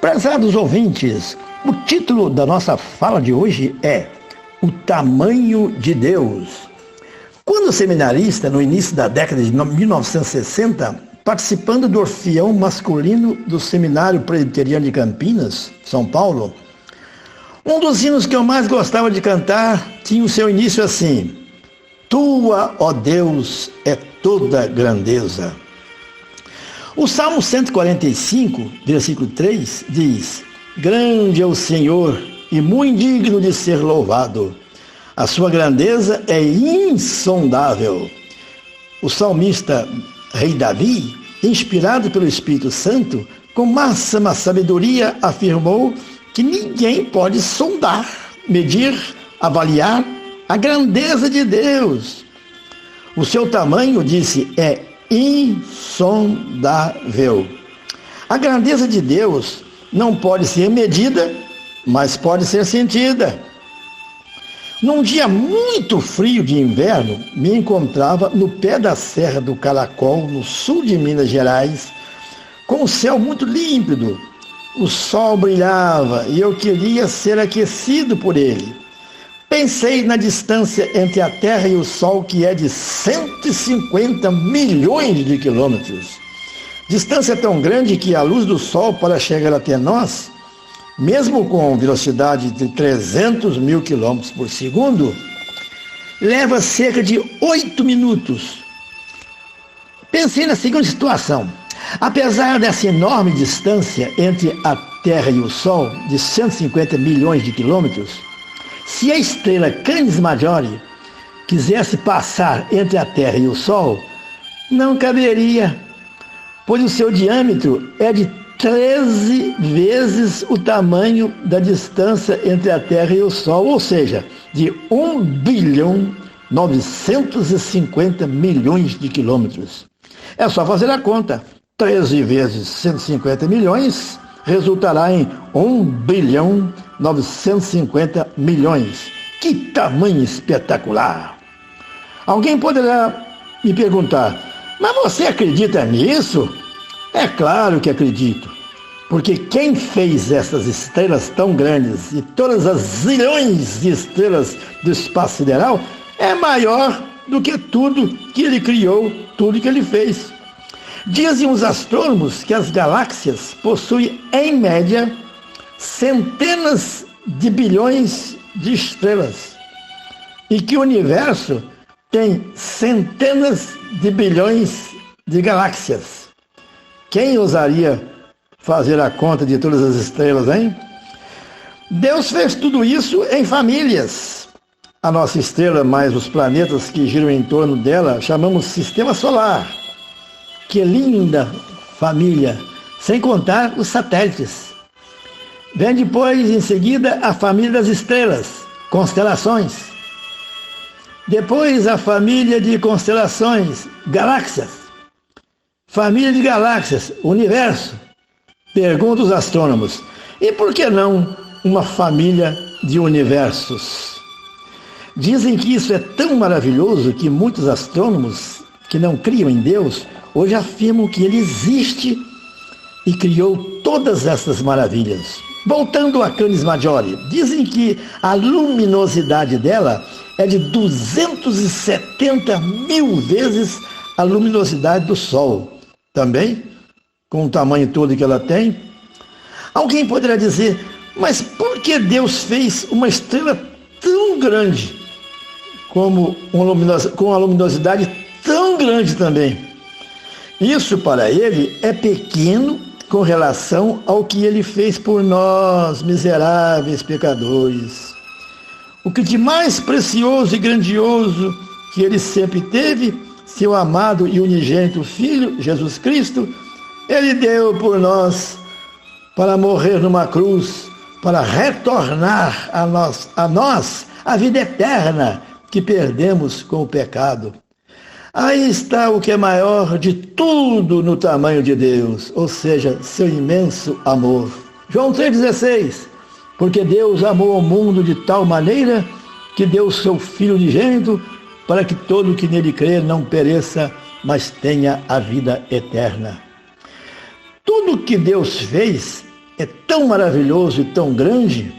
Prezados ouvintes, o título da nossa fala de hoje é O Tamanho de Deus. Quando seminarista, no início da década de 1960, participando do orfeão masculino do Seminário Presbiteriano de Campinas, São Paulo, um dos hinos que eu mais gostava de cantar tinha o seu início assim: Tua, ó Deus, é toda grandeza. O Salmo 145, versículo 3, diz: Grande é o Senhor e muito digno de ser louvado. A sua grandeza é insondável. O salmista Rei Davi, inspirado pelo Espírito Santo, com máxima sabedoria afirmou que ninguém pode sondar, medir, avaliar a grandeza de Deus. O seu tamanho, disse, é insondável. A grandeza de Deus não pode ser medida, mas pode ser sentida. Num dia muito frio de inverno, me encontrava no pé da Serra do Caracol, no sul de Minas Gerais, com o céu muito límpido. O sol brilhava e eu queria ser aquecido por ele. Pensei na distância entre a Terra e o Sol, que é de 150 milhões de quilômetros. Distância tão grande que a luz do Sol, para chegar até nós, mesmo com velocidade de 300 mil quilômetros por segundo, leva cerca de 8 minutos. Pensei na seguinte situação: apesar dessa enorme distância entre a Terra e o Sol, de 150 milhões de quilômetros, se a estrela Canis Majori quisesse passar entre a Terra e o Sol, não caberia, pois o seu diâmetro é de 13 vezes o tamanho da distância entre a Terra e o Sol, ou seja, de 1.950 bilhões de quilômetros. É só fazer a conta. 13 vezes 150 milhões resultará em 1.950 bilhões. Que tamanho espetacular! Alguém poderá me perguntar: mas você acredita nisso? É claro que acredito, porque quem fez essas estrelas tão grandes e todas as zilhões de estrelas do espaço sideral é maior do que tudo que ele criou, tudo que ele fez. Dizem os astrônomos que as galáxias possuem, em média, centenas de bilhões de estrelas e que o universo tem centenas de bilhões de galáxias. Quem ousaria fazer a conta de todas as estrelas, hein? Deus fez tudo isso em famílias. A nossa estrela, mais os planetas que giram em torno dela, chamamos Sistema Solar. Que linda família, sem contar os satélites. Vem depois, em seguida, a família das estrelas, constelações. Depois, a família de constelações, galáxias. Família de galáxias, universo. Perguntam os astrônomos: e por que não uma família de universos? Dizem que isso é tão maravilhoso que muitos astrônomos que não criam em Deus hoje afirmam que ele existe e criou todas essas maravilhas. Voltando a Canis Majori, dizem que a luminosidade dela é de 270 mil vezes a luminosidade do Sol. Também, com o tamanho todo que ela tem. Alguém poderá dizer: mas por que Deus fez uma estrela tão grande, com uma luminosidade tão grande também? Isso para ele é pequeno com relação ao que ele fez por nós, miseráveis pecadores. O que de mais precioso e grandioso que ele sempre teve, seu amado e unigênito Filho, Jesus Cristo, ele deu por nós para morrer numa cruz, para retornar a nós a vida eterna que perdemos com o pecado. Aí está o que é maior de tudo no tamanho de Deus, ou seja, seu imenso amor. João 3,16, porque Deus amou o mundo de tal maneira que deu o seu Filho unigênito para que todo que nele crê não pereça, mas tenha a vida eterna. Tudo que Deus fez é tão maravilhoso e tão grande,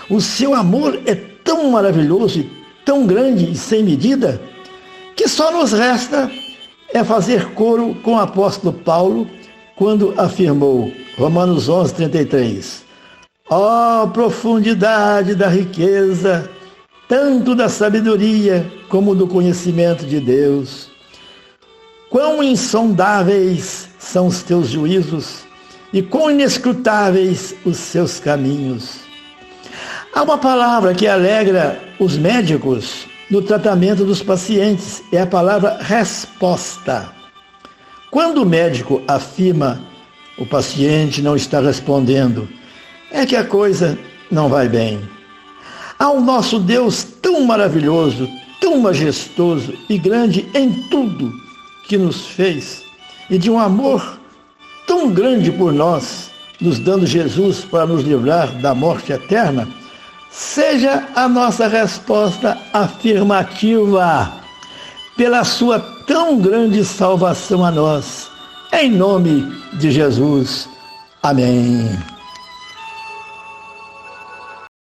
o seu amor é tão maravilhoso e tão grande e sem medida, que só nos resta é fazer coro com o apóstolo Paulo quando afirmou, Romanos 11:33, ó profundidade da riqueza, tanto da sabedoria como do conhecimento de Deus. Quão insondáveis são os teus juízos e quão inescrutáveis os seus caminhos. Há uma palavra que alegra os médicos no tratamento dos pacientes, é a palavra resposta. Quando o médico afirma o paciente não está respondendo, é que a coisa não vai bem. Ao nosso Deus tão maravilhoso, tão majestoso e grande em tudo que nos fez, e de um amor tão grande por nós, nos dando Jesus para nos livrar da morte eterna, seja a nossa resposta afirmativa pela sua tão grande salvação a nós. Em nome de Jesus. Amém.